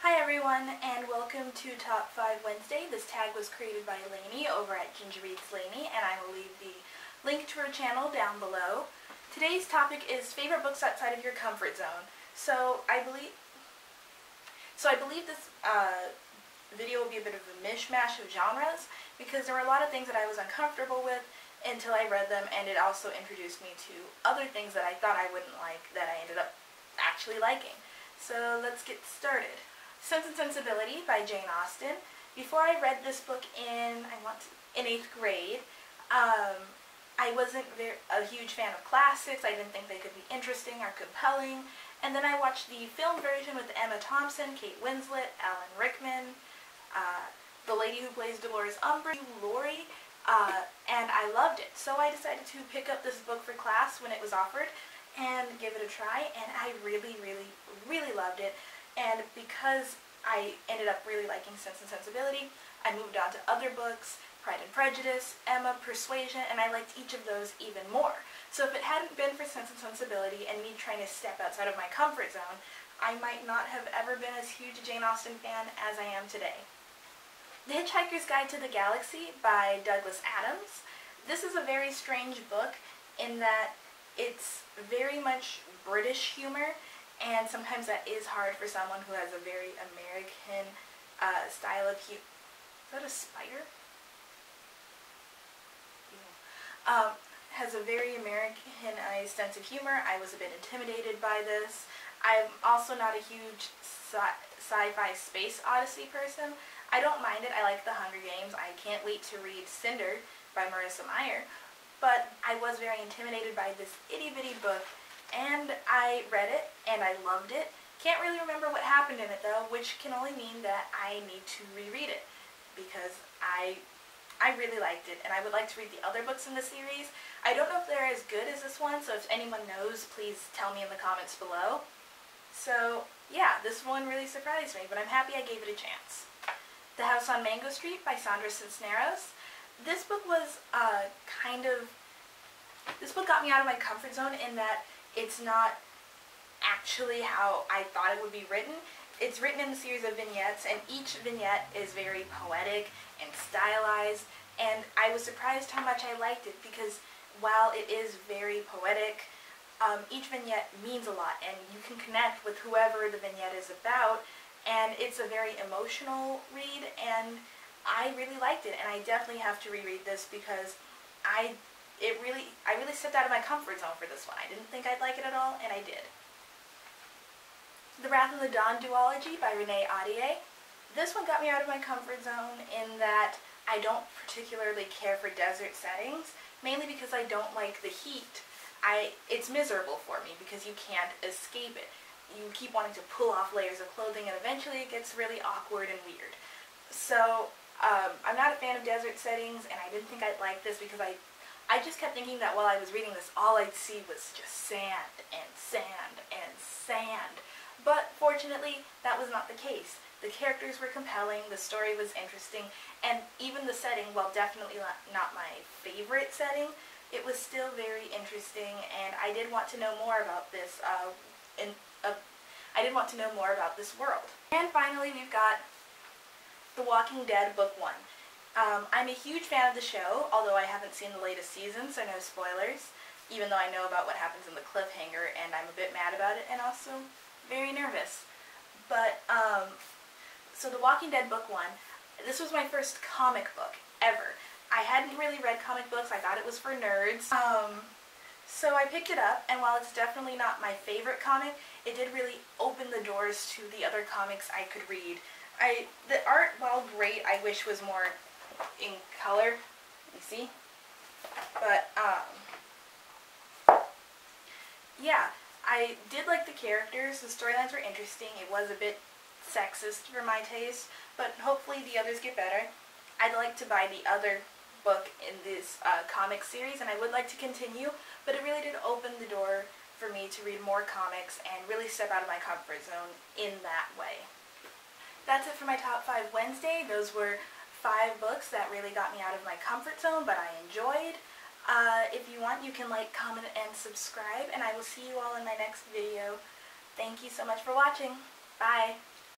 Hi everyone, and welcome to Top 5 Wednesday. This tag was created by Lainey over at gingerreadslainey, and I will leave the link to her channel down below. Today's topic is favorite books outside of your comfort zone. So I believe this video will be a bit of a mishmash of genres, because there were a lot of things that I was uncomfortable with until I read them, and it also introduced me to other things that I thought I wouldn't like that I ended up actually liking. So let's get started. Sense and Sensibility by Jane Austen. Before I read this book in 8th grade, I wasn't a huge fan of classics. I didn't think they could be interesting or compelling. And then I watched the film version with Emma Thompson, Kate Winslet, Alan Rickman, the lady who plays Dolores Umbridge, Laurie, and I loved it. So I decided to pick up this book for class when it was offered and give it a try, and I really loved it. And because I ended up really liking Sense and Sensibility, I moved on to other books, Pride and Prejudice, Emma, Persuasion, and I liked each of those even more. So if it hadn't been for Sense and Sensibility and me trying to step outside of my comfort zone, I might not have ever been as huge a Jane Austen fan as I am today. The Hitchhiker's Guide to the Galaxy by Douglas Adams. This is a very strange book in that it's very much British humor, and sometimes that is hard for someone who has a very American style of humor. Is that a spider? Yeah. Has a very Americanized sense of humor. I was a bit intimidated by this. I'm also not a huge sci-fi space odyssey person. I don't mind it. I like The Hunger Games. I can't wait to read Cinder by Marissa Meyer. But I was very intimidated by this itty-bitty book, and I read it, and I loved it. Can't really remember what happened in it, though, which can only mean that I need to reread it, because I really liked it, and I would like to read the other books in the series. I don't know if they're as good as this one, so if anyone knows, please tell me in the comments below. So, yeah, this one really surprised me, but I'm happy I gave it a chance. The House on Mango Street by Sandra Cisneros. This book was this book got me out of my comfort zone in that it's not actually how I thought it would be written. It's written in a series of vignettes, and each vignette is very poetic and stylized, and I was surprised how much I liked it, because while it is very poetic, each vignette means a lot, and you can connect with whoever the vignette is about, and it's a very emotional read, and I really liked it, and I definitely have to reread this because I really stepped out of my comfort zone for this one. I didn't think I'd like it at all, and I did. The Wrath of the Dawn duology by Renee Ahdieh. This one got me out of my comfort zone in that I don't particularly care for desert settings, mainly because I don't like the heat. It's miserable for me because you can't escape it. You keep wanting to pull off layers of clothing, and eventually it gets really awkward and weird. So I'm not a fan of desert settings, and I didn't think I'd like this because I just kept thinking that while I was reading this, all I'd see was just sand and sand and sand. But fortunately, that was not the case. The characters were compelling, the story was interesting, and even the setting, while definitely not my favorite setting, it was still very interesting, and I did want to know more about this. I did want to know more about this world. And finally, we've got The Walking Dead Book 1. I'm a huge fan of the show, although I haven't seen the latest season, so no spoilers, even though I know about what happens in the cliffhanger, and I'm a bit mad about it, and also very nervous. But, so The Walking Dead Book 1, this was my first comic book ever. I hadn't really read comic books. I thought it was for nerds. So I picked it up, and while it's definitely not my favorite comic, it did really open the doors to the other comics I could read. The art, while great, I wish was more in color, you see? But, yeah, I did like the characters. The storylines were interesting. It was a bit sexist for my taste, but hopefully the others get better. I'd like to buy the other book in this comic series, and I would like to continue, but it really did open the door for me to read more comics and really step out of my comfort zone in that way. That's it for my Top 5 Wednesday. Those were 5 books that really got me out of my comfort zone, but I enjoyed. If you want, you can like, comment, and subscribe, and I will see you all in my next video. Thank you so much for watching. Bye!